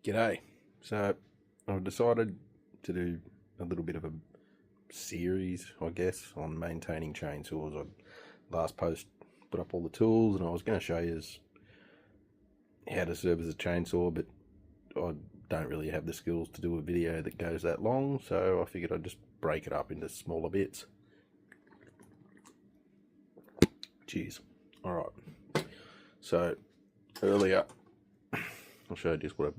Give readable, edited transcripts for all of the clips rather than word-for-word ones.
G'day. So I've decided to do a little bit of a series, I guess, on maintaining chainsaws. I last post put up all the tools and I was going to show you how to service a chainsaw, but I don't really have the skills to do a video that goes that long, so I figured I'd just break it up into smaller bits. Cheers. Alright, so earlier I showed you what a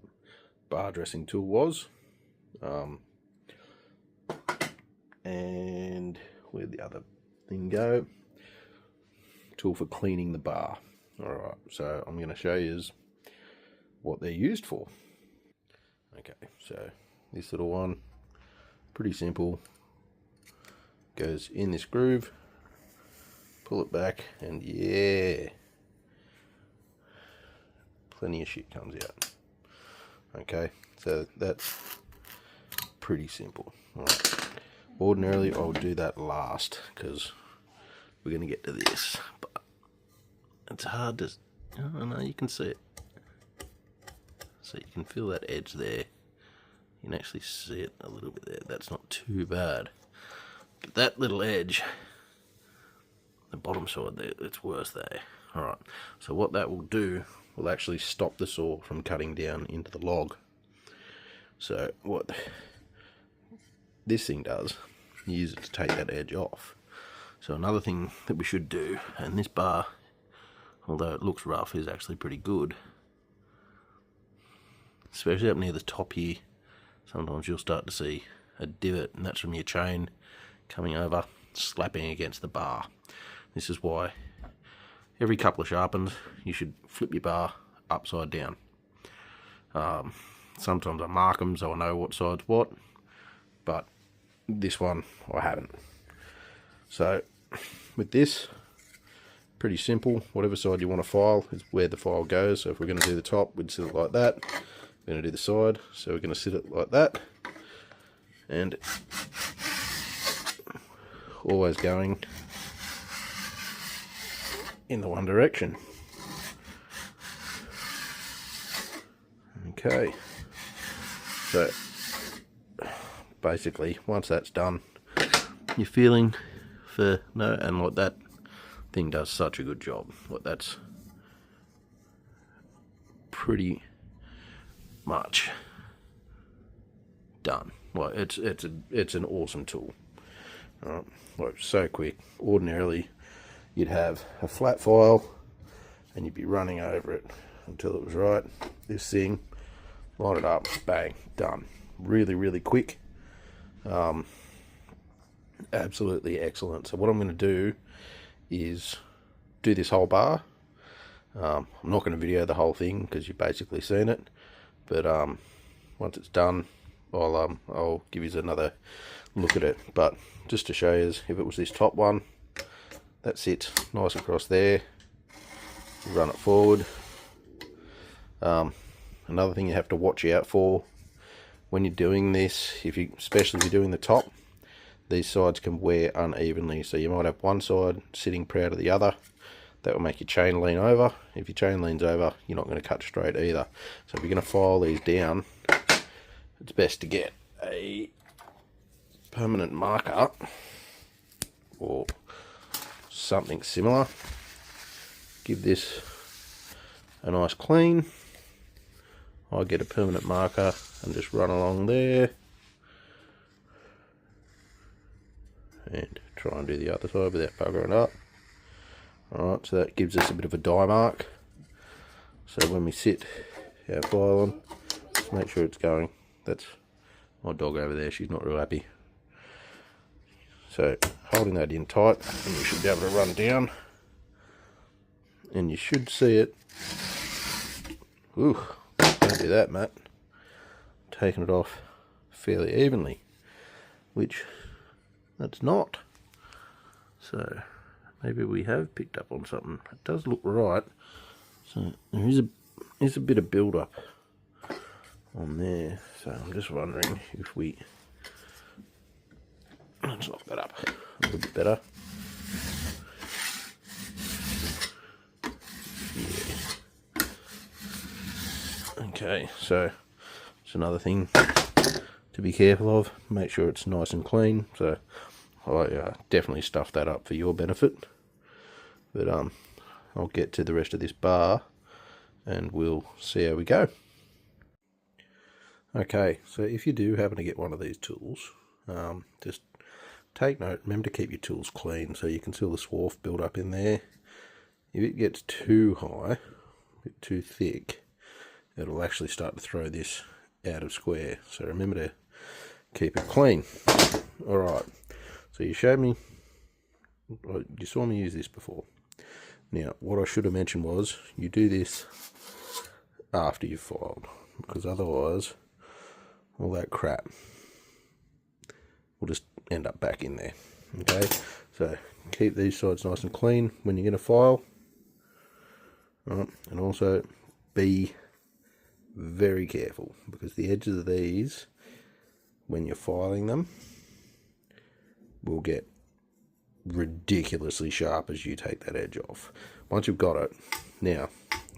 bar dressing tool was, and where'd the other thing go? Tool for cleaning the bar. Alright, so I'm going to show you what they're used for. Okay, so this little one, pretty simple, goes in this groove, pull it back, and yeah, plenty of shit comes out. Okay, so that's pretty simple. Right. Ordinarily I would do that last because we're going to get to this, but it's hard to, oh no, you can see it. So you can feel that edge there. You can actually see it a little bit there. That's not too bad. But that little edge, the bottom side there, it's worse there. Alright, so what that will do will actually stop the saw from cutting down into the log. So what this thing does, you use it to take that edge off. So another thing that we should do, and this bar, although it looks rough, is actually pretty good. Especially up near the top here, sometimes you'll start to see a divot, and that's from your chain coming over, slapping against the bar. This is why every couple of sharpens you should flip your bar upside down. Sometimes I mark them so I know what side's what, but this one I haven't. So with this, pretty simple. Whatever side you want to file is where the file goes. So if we're going to do the top, we'd sit it like that. We're going to do the side, so we're going to sit it like that, and always going in the one direction. Okay, so basically once that's done, you're feeling for no, and like that thing does such a good job. Like that's pretty much done. Well, it's an awesome tool. Like so quick. Ordinarily you'd have a flat file and you'd be running over it until it was right. This thing, line it up, bang, done. Really quick. Absolutely excellent. So what I'm going to do is do this whole bar. I'm not going to video the whole thing because you've basically seen it, but once it's done, I'll give you another look at it. But just to show you, if it was this top one, that sits nice across there. You run it forward. Another thing you have to watch out for when you're doing this, especially if you're doing the top, these sides can wear unevenly. So you might have one side sitting proud of the other. That will make your chain lean over. If your chain leans over, you're not going to cut straight either. So if you're going to file these down, it's best to get a permanent marker or something similar. Give this a nice clean. I get a permanent marker and just run along there and try and do the other side without buggering up. Alright, so that gives us a bit of a die mark. So when we sit our file on, just make sure it's going. That's my dog over there, she's not real happy. So holding that in tight, and you should be able to run down. And you should see it. Ooh, don't do that, Matt. Taking it off fairly evenly, which that's not. So maybe we have picked up on something. It does look right. So there is a bit of build up on there. So I'm just wondering if let's lock that up a little bit better. Yeah. Okay, so It's another thing to be careful of. Make sure it's nice and clean. So I definitely stuffed that up for your benefit. But I'll get to the rest of this bar and we'll see how we go. Okay, so if you do happen to get one of these tools, just take note, remember to keep your tools clean so you can see all the swarf build up in there. If it gets too high, a bit too thick, it'll actually start to throw this out of square. So remember to keep it clean. Alright, so you saw me use this before. Now, what I should have mentioned was, you do this after you've filed, because otherwise all that crap will just end up back in there. Okay, so keep these sides nice and clean when you're going to file. Right, and also be very careful, because the edges of these, when you're filing them, will get ridiculously sharp as you take that edge off. Once you've got it, now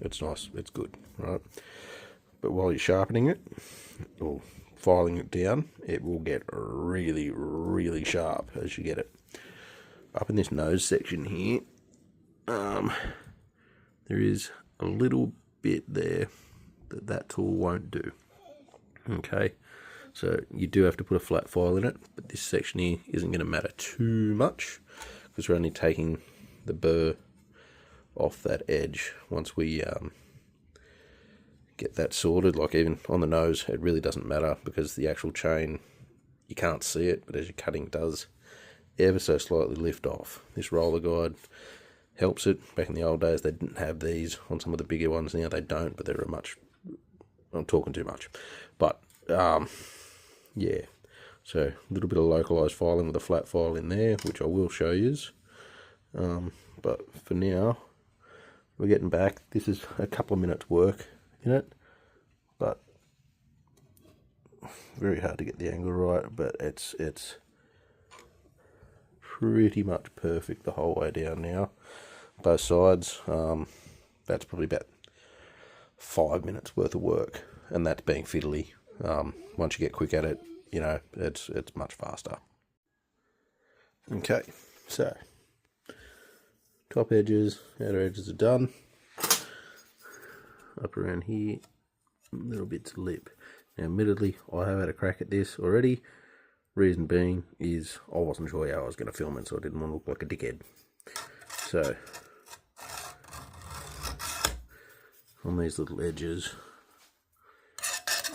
it's nice, it's good, right? But while you're sharpening it or filing it down, it will get really, really sharp as you get it up in this nose section here. There is a little bit there that tool won't do. Okay, so you do have to put a flat file in it, but this section here isn't going to matter too much because we're only taking the burr off that edge. Once we get that sorted, like even on the nose, it really doesn't matter because the actual chain, you can't see it, but as you're cutting, it does ever so slightly lift off. This roller guide helps it. Back in the old days, they didn't have these on some of the bigger ones. Now they don't, but they're a much, I'm talking too much, but yeah, so a little bit of localized filing with a flat file in there, which I will show you. But for now, we're getting back. This is a couple of minutes work in it, but very hard to get the angle right, but it's pretty much perfect the whole way down now, both sides. That's probably about 5 minutes worth of work, and that's being fiddly. Once you get quick at it, you know, it's much faster. Okay, so top edges, outer edges are done. Up around here, little bits of lip. Now, admittedly, I have had a crack at this already. Reason being is I wasn't sure how I was going to film it, so I didn't want to look like a dickhead. So, on these little edges,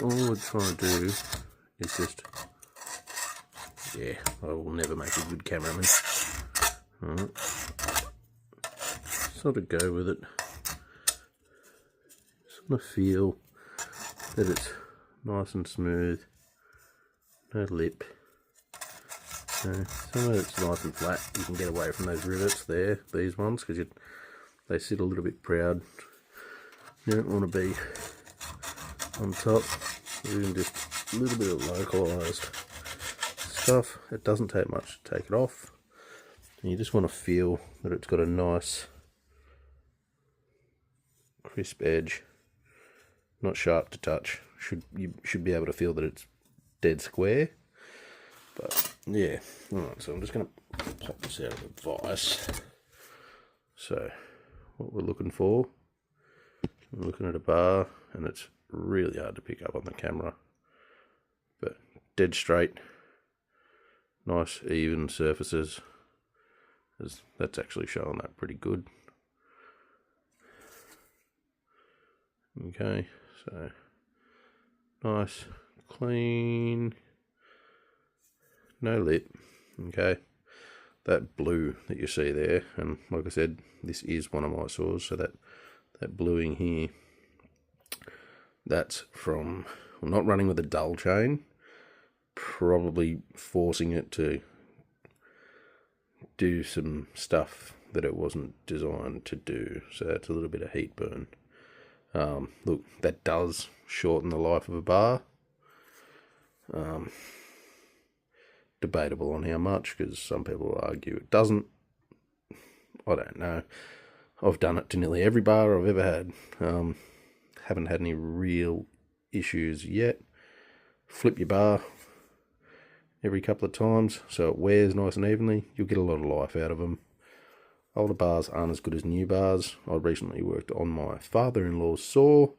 all we're trying to do is just, yeah, I will never make a good cameraman. Alright, sort of go with it. Sort of feel that it's nice and smooth, no lip. So some of it's nice and flat. You can get away from those rivets there, these ones, because they sit a little bit proud. You don't want to be on top. Even just a little bit of localized stuff. It doesn't take much to take it off. And you just want to feel that it's got a nice crisp edge, not sharp to touch. You should be able to feel that it's dead square. But yeah, alright, so I'm just going to pop this out of the vise. So what we're looking for, we're looking at a bar, and it's really hard to pick up on the camera, but dead straight, nice even surfaces. That's actually showing that pretty good. Okay, so nice, clean, no lip. Okay, that blue that you see there, and like I said, this is one of my saws, so that bluing here, that's from not running with a dull chain, probably forcing it to do some stuff that it wasn't designed to do. So it's a little bit of heat burn. Look, that does shorten the life of a bar. Debatable on how much, because some people argue it doesn't. I don't know. I've done it to nearly every bar I've ever had. Haven't had any real issues yet. flip your bar every couple of times so it wears nice and evenly. You'll get a lot of life out of them. Older bars aren't as good as new bars. I recently worked on my father-in-law's saw,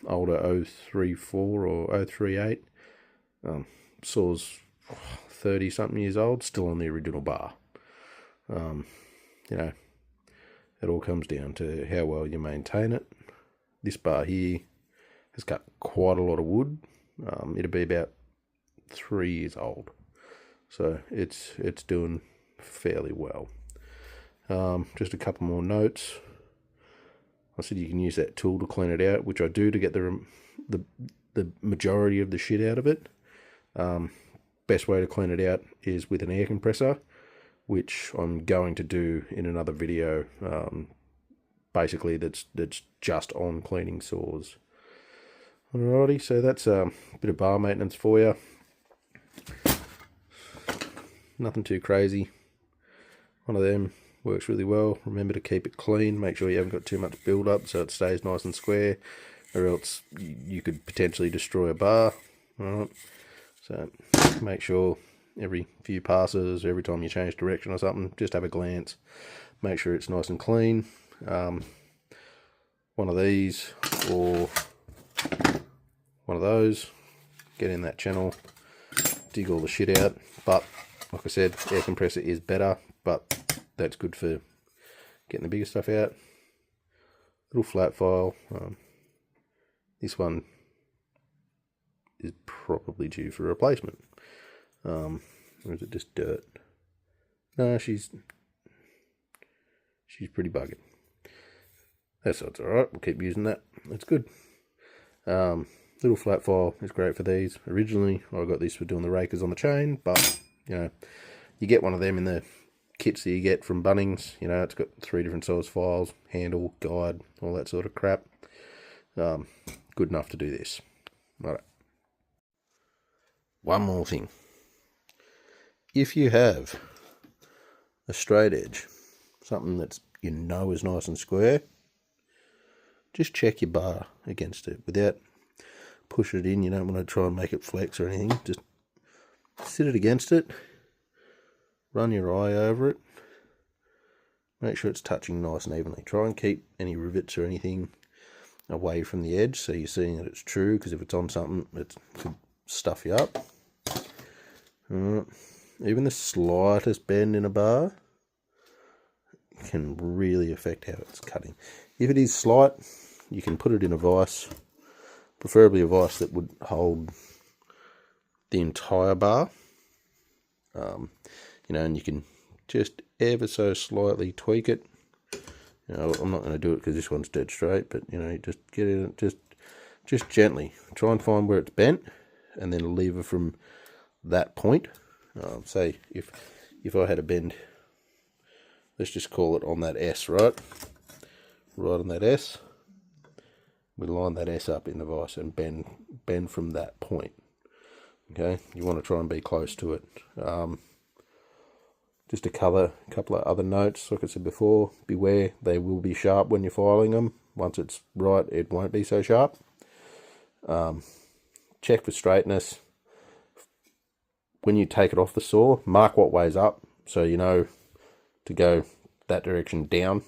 older 034 or 038. Saw's 30 something years old, still on the original bar. You know, it all comes down to how well you maintain it. This bar here has got quite a lot of wood. It'll be about 3 years old, so it's doing fairly well. Just a couple more notes. I said you can use that tool to clean it out, which I do to get the majority of the shit out of it. Best way to clean it out is with an air compressor, which I'm going to do in another video. Basically, that's just on cleaning saws. Alrighty, so that's a bit of bar maintenance for you. Nothing too crazy. One of them works really well. Remember to keep it clean. Make sure you haven't got too much build up so it stays nice and square, or else you could potentially destroy a bar. Alright, so make sure every few passes, every time you change direction or something, just have a glance. Make sure it's nice and clean. One of these or one of those, get in that channel, dig all the shit out. But like I said, air compressor is better, but that's good for getting the bigger stuff out. Little flat file. This one is probably due for replacement. Or is it just dirt? No, she's pretty buggered. That's alright, we'll keep using that. That's good. Little flat file is great for these. Originally, I got this for doing the rakers on the chain, but, you know, you get one of them in the kits that you get from Bunnings. You know, it's got 3 different size files, handle, guide, all that sort of crap. Good enough to do this. Alright. One more thing. If you have a straight edge, something that's, you know, is nice and square, just check your bar against it without pushing it in. You don't want to try and make it flex or anything. Just sit it against it, run your eye over it, make sure it's touching nice and evenly. Try and keep any rivets or anything away from the edge so you're seeing that it's true, because if it's on something, it could stuff you up. Even the slightest bend in a bar can really affect how it's cutting. If it is slight, you can put it in a vise, preferably a vise that would hold the entire bar. You know, and you can just ever so slightly tweak it. You know, I'm not going to do it because this one's dead straight, but you know, just get it, just gently try and find where it's bent, and then lever from that point. Say if I had a bend, let's just call it on that S, right on that S, we line that S up in the vise and bend from that point. Okay, you want to try and be close to it. Just a couple of other notes, like I said before, beware, they will be sharp when you're filing them. Once it's right, it won't be so sharp. Check for straightness. When you take it off the saw, mark what way's up, so you know to go that direction down.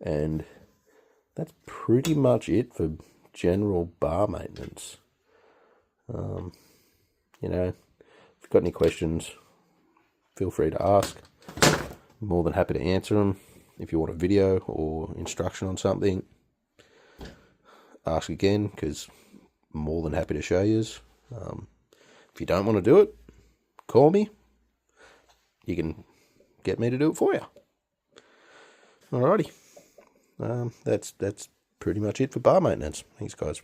And that's pretty much it for general bar maintenance. You know, if you've got any questions, feel free to ask. I'm more than happy to answer them. If you want a video or instruction on something, ask again, because I'm more than happy to show you. If you don't want to do it, call me. You can get me to do it for you. Alrighty. That's pretty much it for bar maintenance. Thanks, guys.